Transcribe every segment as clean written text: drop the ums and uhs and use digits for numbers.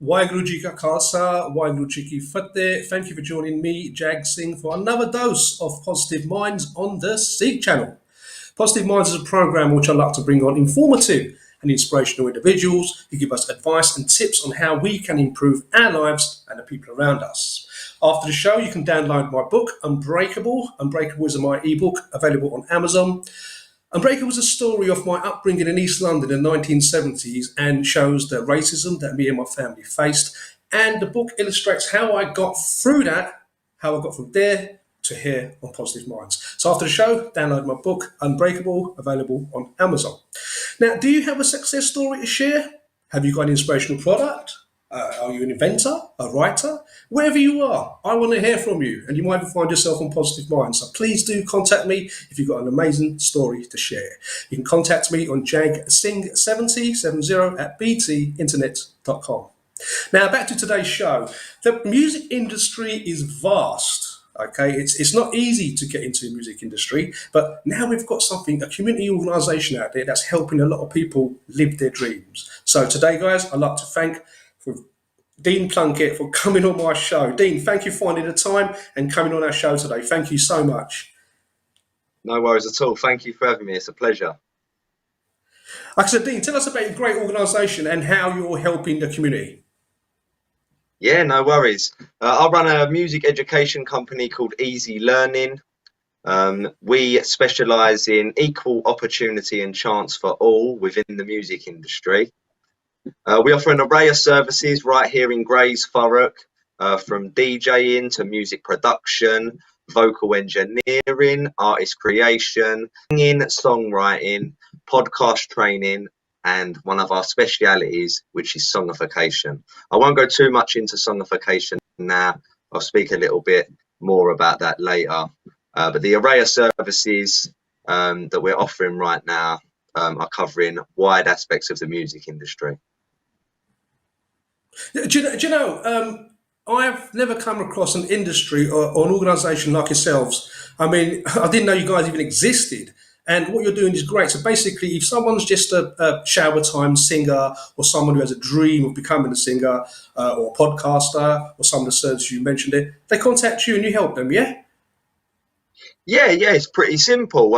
Waheguru Ji Ka Khalsa, Waheguru Ji Ki Fateh. Thank you for joining me, Jag Singh, for another dose of Positive Minds on the Sikh channel. Positive Minds is a program which I like to bring on informative and inspirational individuals who give us advice and tips on how we can improve our lives and the people around us. After the show, you can download my book, Unbreakable. Unbreakable is my ebook available on Amazon. Unbreakable was a story of my upbringing in East London in the 1970s and shows the racism that me and my family faced. And the book illustrates how I got through that, how I got from there to here on Positive Minds. So after the show, download my book, Unbreakable, available on Amazon. Now, do you have a success story to share? Have you got an inspirational product? Are you an inventor, a writer? Wherever you are, I want to hear from you, and you might even find yourself on Positive Minds. So please do contact me if you've got an amazing story to share. You can contact me on Jag Singh 70 at btinternet.com. Now, back to today's show. The music industry is vast. Okay, it's not easy to get into the music industry, but now we've got something, a community organisation out there that's helping a lot of people live their dreams. So today, guys, I'd like to thank Dean Plunkett for coming on my show. Dean, thank you for finding the time and coming on our show today. Thank you so much. No worries at all. Thank you for having me. It's a pleasure. Like I said, Dean, tell us about your great organisation and how you're helping the community. Yeah, no worries. I run a music education company called Eazee Learning. We specialise in equal opportunity and chance for all within the music industry. We offer an array of services right here in Grays, Thurrock, from DJing to music production, vocal engineering, artist creation, singing, songwriting, podcast training, and one of our specialities, which is songification. I won't go too much into songification now. I'll speak a little bit more about that later. But the array of services that we're offering right now are covering wide aspects of the music industry. Do you know, I've never come across an industry or an organisation like yourselves. I mean, I didn't know you guys even existed. And what you're doing is great. So basically, if someone's just a shower time singer or someone who has a dream of becoming a singer or a podcaster or some of the services you mentioned it, they contact you and you help them, yeah? Yeah, it's pretty simple.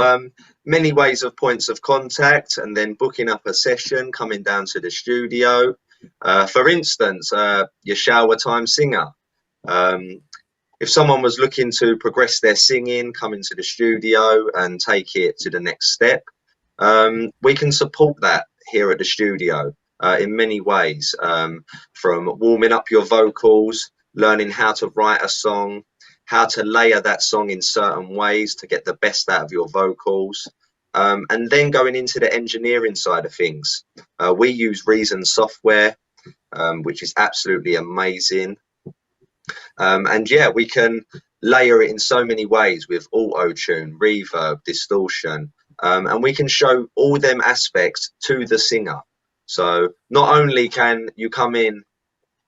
Many ways of points of contact, and then booking up a session, coming down to the studio. For instance, your shower time singer. If someone was looking to progress their singing, come into the studio and take it to the next step, we can support that here at the studio in many ways, from warming up your vocals, learning how to write a song, how to layer that song in certain ways to get the best out of your vocals, and then going into the engineering side of things. We use Reason software, which is absolutely amazing. And yeah, we can layer it in so many ways with auto-tune, reverb, distortion, and we can show all them aspects to the singer. So not only can you come in,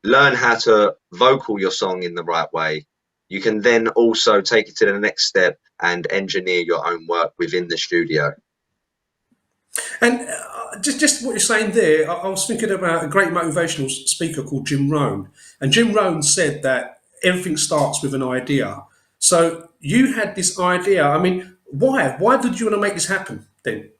learn how to vocal your song in the right way, you can then also take it to the next step and engineer your own work within the studio. And just what you're saying there, I was thinking about a great motivational speaker called Jim Rohn. And Jim Rohn said that everything starts with an idea. So you had this idea. I mean, why? Why did you want to make this happen then?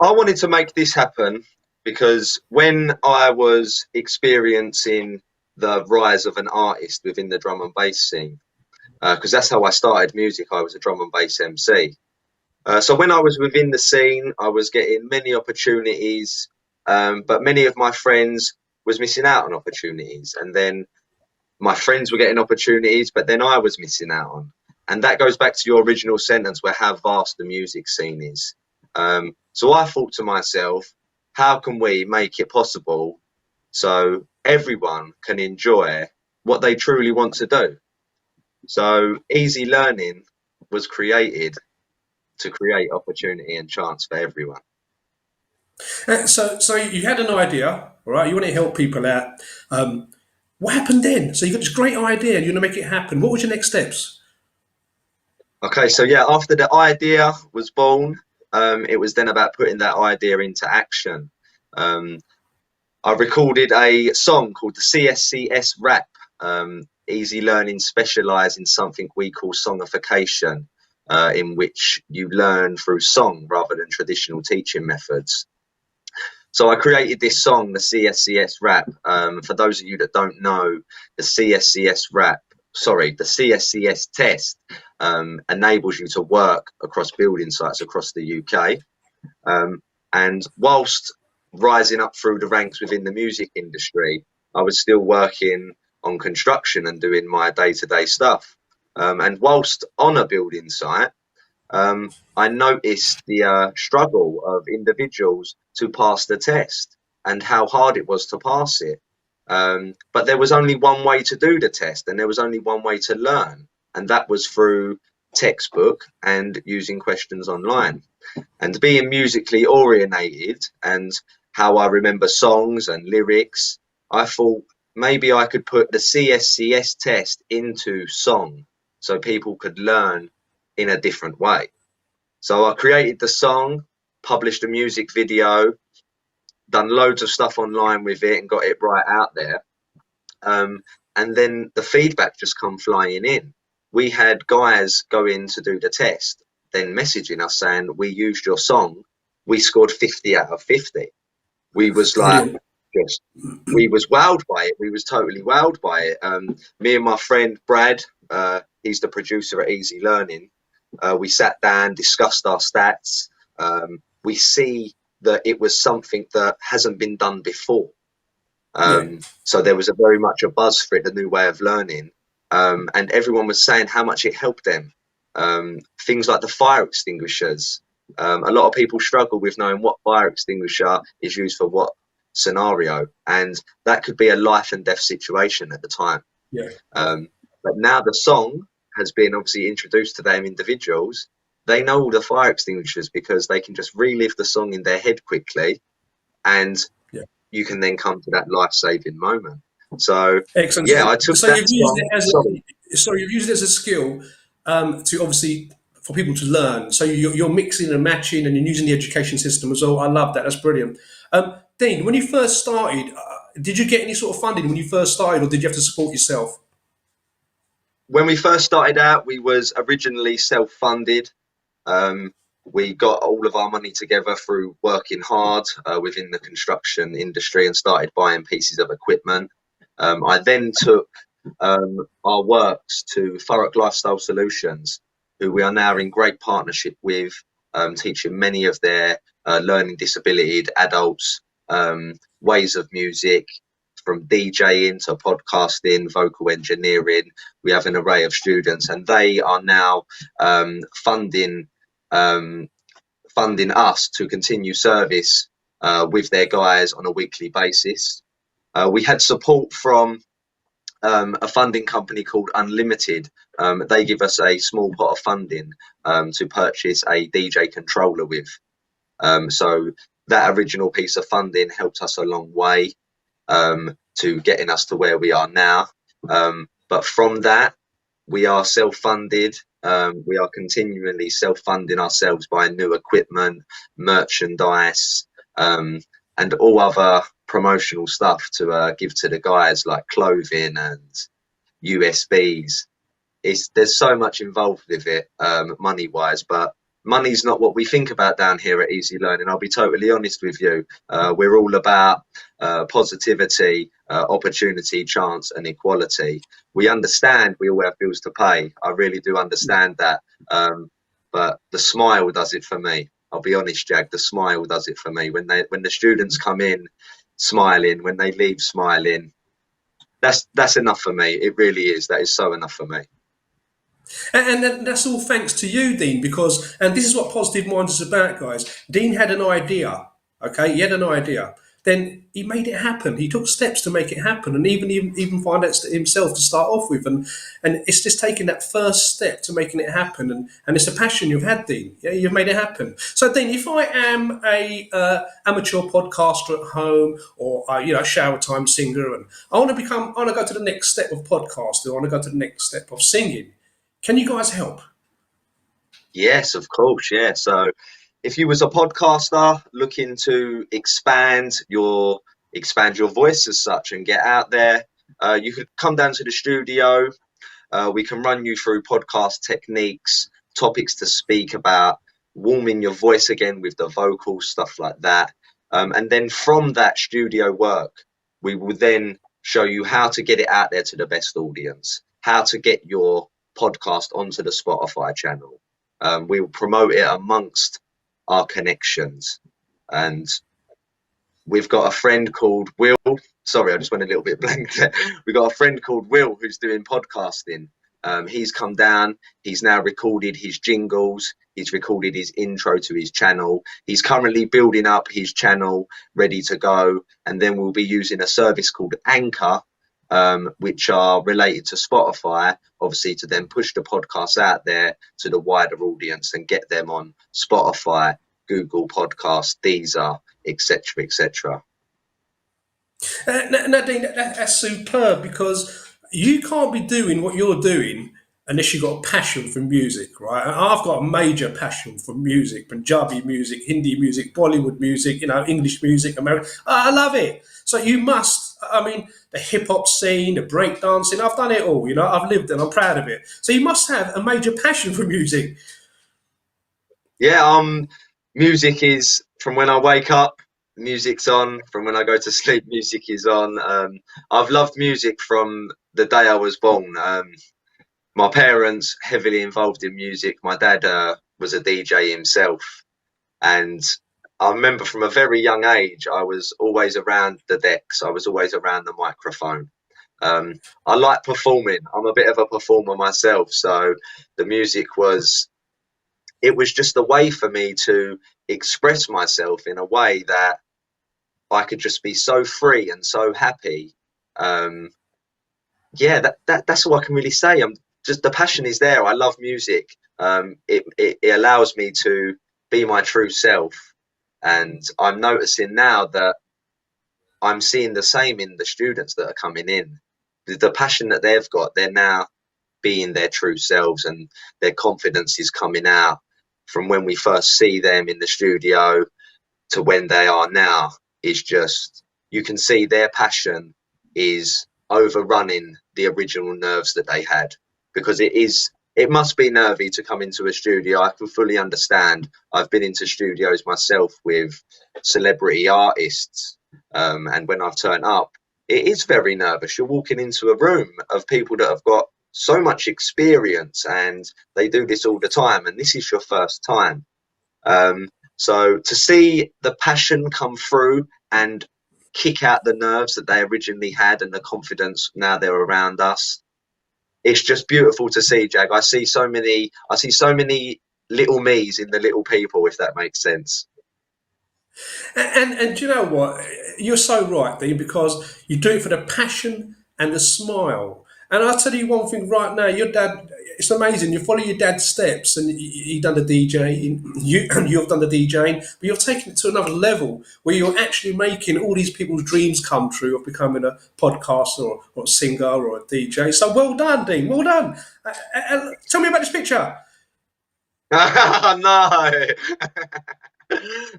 I wanted to make this happen because when I was experiencing the rise of an artist within the drum and bass scene, because that's how I started music, I was a drum and bass MC. So when I was within the scene, I was getting many opportunities, but many of my friends was missing out on opportunities. And then my friends were getting opportunities, but then I was missing out on. And that goes back to your original sentence where how vast the music scene is. So I thought to myself, how can we make it possible so everyone can enjoy what they truly want to do? So Eazee Learning was created to create opportunity and chance for everyone. So you had an idea, all right? You want to help people out. What happened then? So you got this great idea and you want to make it happen. What was your next steps? Okay, so yeah, after the idea was born, it was then about putting that idea into action. I recorded a song called the CSCS Rap. Eazee Learning specialise in something we call songification, in which you learn through song rather than traditional teaching methods. So I created this song, the CSCS Rap. For those of you that don't know, the CSCS test enables you to work across building sites across the UK. And whilst rising up through the ranks within the music industry, I was still working on construction and doing my day-to-day stuff. And whilst on a building site, I noticed the struggle of individuals to pass the test and how hard it was to pass it. But there was only one way to do the test, and there was only one way to learn, and that was through textbook and using questions online. And being musically orientated and how I remember songs and lyrics, I thought maybe I could put the CSCS test into song so people could learn in a different way. So I created the song, published a music video, done loads of stuff online with it and got it right out there. And then the feedback just come flying in. We had guys go in to do the test, then messaging us saying, we used your song, we scored 50 out of 50. We was like, we was wowed by it. We was totally wowed by it. Me and my friend Brad, he's the producer at Eazee Learning. We sat down, discussed our stats. We see that it was something that hasn't been done before. So there was very much a buzz for it, a new way of learning. And everyone was saying how much it helped them. Things like the fire extinguishers. A lot of people struggle with knowing what fire extinguisher is used for what scenario, and that could be a life and death situation at the time. But now the song has been obviously introduced to them individuals. They know all the fire extinguishers because they can just relive the song in their head quickly, and you can then come to that life-saving moment. So excellent. I took so that you've used it as you've used it as a skill to obviously for people to learn. So you're mixing and matching, and you're using the education system as well. I love that. That's brilliant. Dean, when you first started, did you get any sort of funding when you first started, or did you have to support yourself? When we first started out, we was originally self-funded. We got all of our money together through working hard within the construction industry and started buying pieces of equipment. I then took our works to Thurrock Lifestyle Solutions, who we are now in great partnership with, teaching many of their learning disability adults ways of music, from DJing to podcasting, vocal engineering. We have an array of students, and they are now funding us to continue service with their guys on a weekly basis. We had support from a funding company called Unlimited. They give us a small pot of funding to purchase a DJ controller with. So that original piece of funding helped us a long way to getting us to where we are now. But from that, we are self-funded. We are continually self-funding ourselves buying new equipment, merchandise, and all other promotional stuff to give to the guys, like clothing and USBs. There's so much involved with it, money-wise, but money's not what we think about down here at Eazee Learning. I'll be totally honest with you. We're all about positivity, opportunity, chance, and equality. We understand we all have bills to pay. I really do understand that. But the smile does it for me. I'll be honest, Jag, the smile does it for me. When the students come in smiling, when they leave smiling, that's enough for me. It really is. That is so enough for me. And that's all thanks to you, Dean, because, and this is what Positive Minds is about, guys. Dean had an idea, okay? He had an idea. Then he made it happen. He took steps to make it happen, and even find out himself to start off with. And it's just taking that first step to making it happen. And it's a passion you've had, Dean. Yeah, you've made it happen. So, Dean, if I am a amateur podcaster at home, or shower time singer, and I want to go to the next step of podcasting, I want to go to the next step of singing, can you guys help? Yes, of course. Yeah. So if you was a podcaster looking to expand your voice as such and get out there, you could come down to the studio. We can run you through podcast techniques, topics to speak about, warming your voice again with the vocals, stuff like that. And then from that studio work, we will then show you how to get it out there to the best audience, how to get your podcast onto the Spotify channel. We will promote it amongst our connections. And we've got a friend called Will. Sorry, I just went a little bit blank there. We've got a friend called Will who's doing podcasting. He's come down. He's now recorded his jingles. He's recorded his intro to his channel. He's currently building up his channel, ready to go. And then we'll be using a service called Anchor, which are related to Spotify, obviously, to then push the podcast out there to the wider audience and get them on Spotify, Google Podcasts, Deezer, etc., etc. Now, Dean, that's superb, because you can't be doing what you're doing unless you've got a passion for music, right? And I've got a major passion for music, Punjabi music, Hindi music, Bollywood music, English music, American. I love it. So you must, the hip hop scene, the break dancing, I've done it all, I've lived it, I'm proud of it. So you must have a major passion for music. Yeah, music is, from when I wake up, music's on. From when I go to sleep, music is on. I've loved music from the day I was born. My parents heavily involved in music. My dad was a DJ himself, and I remember from a very young age I was always around the decks. I was always around the microphone. I like performing. I'm a bit of a performer myself, so the music was just a way for me to express myself in a way that I could just be so free and so happy. That's all I can really say. The passion is there. I love music. It allows me to be my true self, and I'm noticing now that I'm seeing the same in the students that are coming in. The passion that they've got, they're now being their true selves, and their confidence is coming out. From when we first see them in the studio to when they are now, is just, you can see their passion is overrunning the original nerves that they had, because it must be nervy to come into a studio. I can fully understand. I've been into studios myself with celebrity artists, and when I've turned up, it is very nervous. You're walking into a room of people that have got so much experience and they do this all the time, and this is your first time. So to see the passion come through and kick out the nerves that they originally had and the confidence now they're around us, it's just beautiful to see, Jag. I see so many little me's in the little people, if that makes sense. And do you know what? You're so right, Dean, because you do it for the passion and the smile. And I'll tell you one thing right now, your dad, it's amazing. You follow your dad's steps, and he done the DJing, you've done the DJing, but you're taking it to another level where you're actually making all these people's dreams come true of becoming a podcaster or a singer or a DJ. So well done, Dean, well done. Tell me about this picture. No.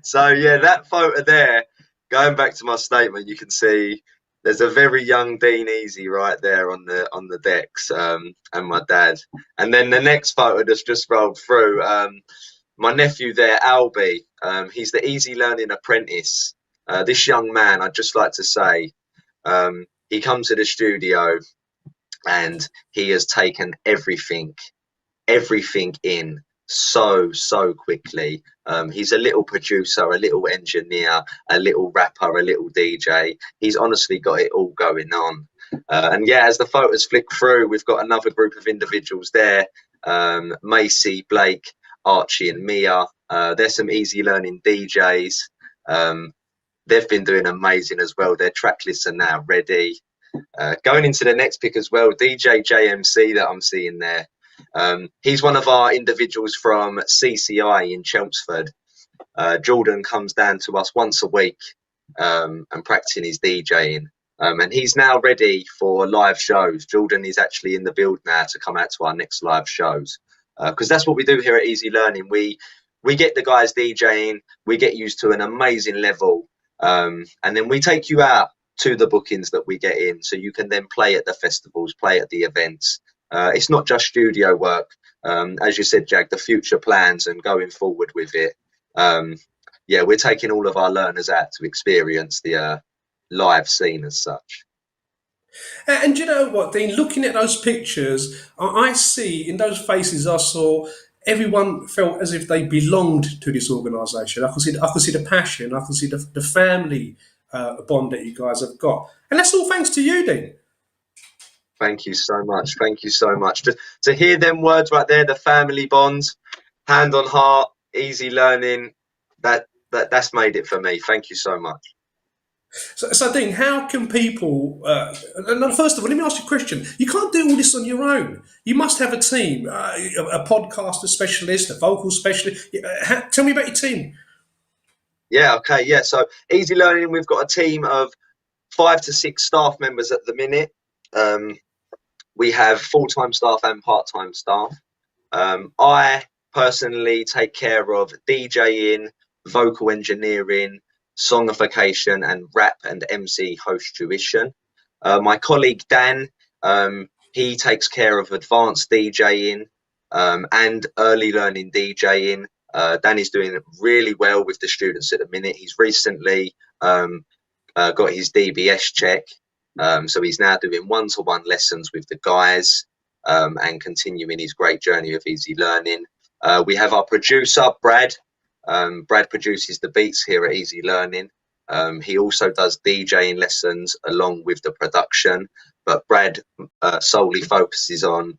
So yeah, that photo there, going back to my statement, you can see there's a very young Dean Eazee right there on the decks, and my dad. And then the next photo that's just rolled through, my nephew there, Albie, he's the Eazee Learning apprentice. This young man, I'd just like to say, he comes to the studio and he has taken everything in so quickly. He's a little producer, a little engineer, a little rapper, a little DJ. He's honestly got it all going on. And yeah, as the photos flick through, we've got another group of individuals there. Macy, Blake, Archie and Mia. There's some Eazee Learning DJs. They've been doing amazing as well. Their track lists are now ready. Going into the next pick as well, DJ JMC that I'm seeing there. He's one of our individuals from CCI in Chelmsford. Jordan comes down to us once a week and practicing his DJing, and he's now ready for live shows. Jordan is actually in the build now to come out to our next live shows, because that's what we do here at Eazee Learning. We we get the guys DJing, we get used to an amazing level, and then we take you out to the bookings that we get in, so you can then play at the festivals, play at the events. It's not just studio work. As you said, Jag, the future plans and going forward with it. Yeah, we're taking all of our learners out to experience the live scene as such. And you know what, Dean? Looking at those pictures, I see in those faces, I saw everyone felt as if they belonged to this organisation. I could see the passion, I could see the family bond that you guys have got, and that's all thanks to you, Dean. Thank you so much. Thank you so much. To hear them words right there, the family bonds, hand on heart, Eazee Learning, that's made it for me. Thank you so much. So, Dean, how can people? First of all, let me ask you a question. You can't do all this on your own. You must have a team, a podcaster specialist, a vocal specialist. Tell me about your team. Yeah. Okay. Yeah. So, Eazee Learning, we've got a team of 5 to 6 staff members at the minute. We have full-time staff and part-time staff. I personally take care of DJing, vocal engineering, songification, and rap and MC host tuition. My colleague Dan, he takes care of advanced DJing and early learning DJing. Dan is doing really well with the students at the minute. He's recently got his DBS check, so he's now doing one-to-one lessons with the guys and continuing his great journey of Eazee Learning. We have our producer, Brad. Brad produces the beats here at Eazee Learning. He also does DJing lessons along with the production, but Brad solely focuses on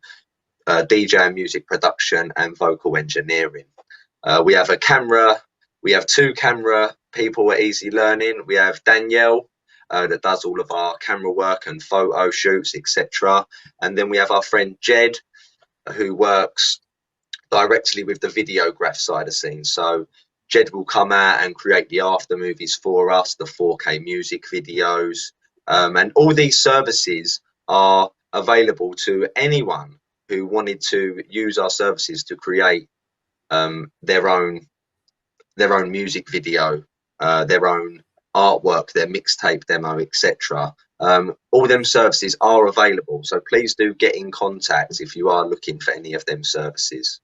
DJ and music production and vocal engineering. We have we have 2 camera people at Eazee Learning. We have Danielle that does all of our camera work and photo shoots, etc. And then we have our friend Jed, who works directly with the videograph side of things. So Jed will come out and create the after movies for us, the 4K music videos, and all these services are available to anyone who wanted to use our services to create their own music video, their own artwork, their mixtape demo, etc. All them services are available, so please do get in contact if you are looking for any of them services.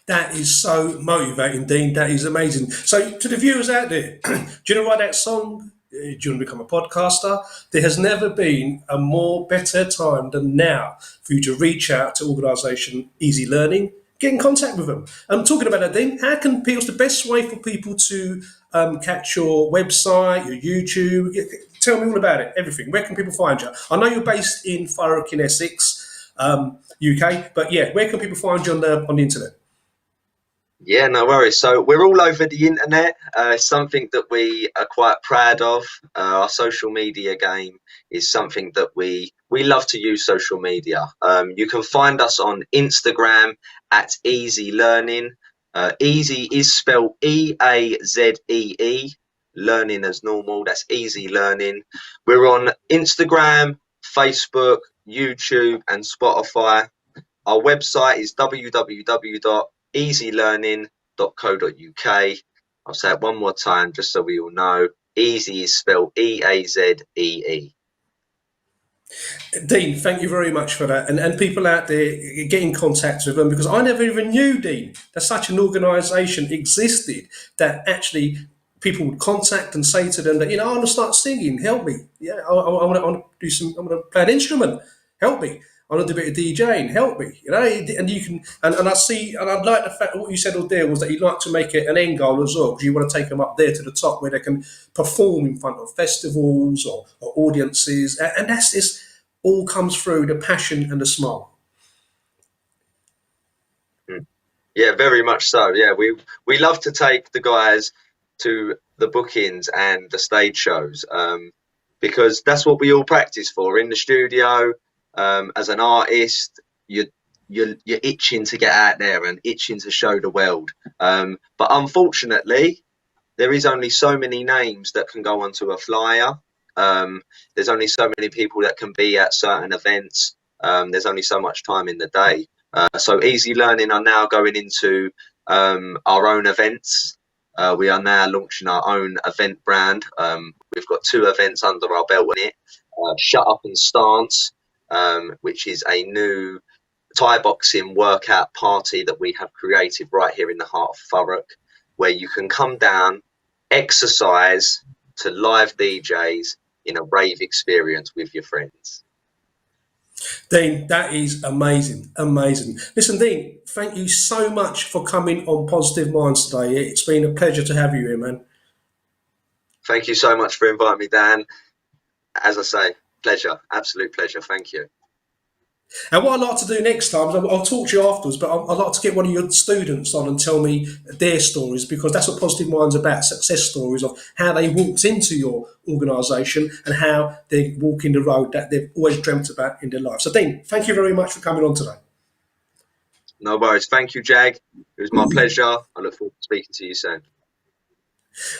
That is so motivating, Dean. That is amazing. So, to the viewers out there, do you know why that song? Do you want to become a podcaster? There has never been a better time than now for you to reach out to organisation Eazee Learning, get in contact with them. I'm talking about that, Dean. How can people? What's the best way for people to catch your website, your YouTube? Tell me all about it. Everything. Where can people find you? I know you're based in Thurrock in Essex, UK, but yeah, where can people find you on the internet? Yeah, no worries. So we're all over the internet. It's something that we are quite proud of. Our social media game is something that we love to use social media. You can find us on Instagram at Eazee Learning. Eazee is spelled E-A-Z-E-E. Learning as normal. That's Eazee Learning. We're on Instagram, Facebook, YouTube, and Spotify. Our website is www.eazeelearning.co.uk. I'll say it one more time just so we all know. Eazee is spelled E-A-Z-E-E. Dean, thank you very much for that. And people out there, get in contact with them, because I never even knew, Dean, that such an organisation existed that actually people would contact and say to them that, I want to start singing, help me. Yeah, I want to do some, I want to play an instrument, help me. I want to do a bit of DJing, help me. And you can, and I see, and I like the fact that what you said all there was that you'd like to make it an end goal as well, because you want to take them up there to the top where they can perform in front of festivals or audiences. And that's this all comes through the passion and the smile. Yeah, very much so. Yeah, we love to take the guys to the bookings and the stage shows, because that's what we all practice for in the studio. As an artist, you're itching to get out there and itching to show the world. But unfortunately, there is only so many names that can go onto a flyer. There's only so many people that can be at certain events. There's only so much time in the day. So Eazee Learning are now going into our own events. We are now launching our own event brand. We've got 2 events under our belt in it. Shut Up and Stance, which is a new Thai boxing workout party that we have created right here in the heart of Thurrock, where you can come down, exercise to live DJs in a rave experience with your friends. Dean, that is amazing, amazing. Listen, Dean, thank you so much for coming on Positive Minds today. It's been a pleasure to have you here, man. Thank you so much for inviting me, Dan. As I say, pleasure, absolute pleasure. Thank you. And what I'd like to do next time, I'll talk to you afterwards, but I'd like to get one of your students on and tell me their stories, because that's what Positive Mind's about, success stories of how they walked into your organisation and how they're walking the road that they've always dreamt about in their life. So, Dean, thank you very much for coming on today. No worries. Thank you, Jag. It was my pleasure. I look forward to speaking to you soon.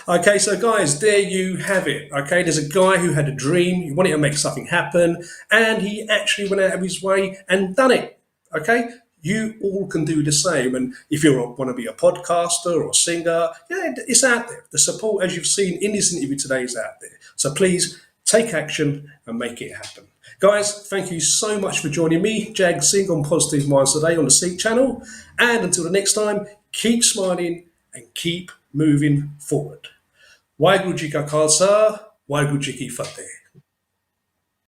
Okay, so guys, there you have it. Okay, there's a guy who had a dream, he wanted to make something happen, and he actually went out of his way and done it. Okay, you all can do the same. And if you want to be a podcaster or a singer, yeah, it's out there. The support, as you've seen in this interview today, is out there. So please take action and make it happen. Guys, thank you so much for joining me, Jag Singh, on Positive Minds today on the Seek channel. And until the next time, keep smiling and keep moving forward. Waheguru Ji Ka Khalsa, Waheguru Ji Ki Fateh.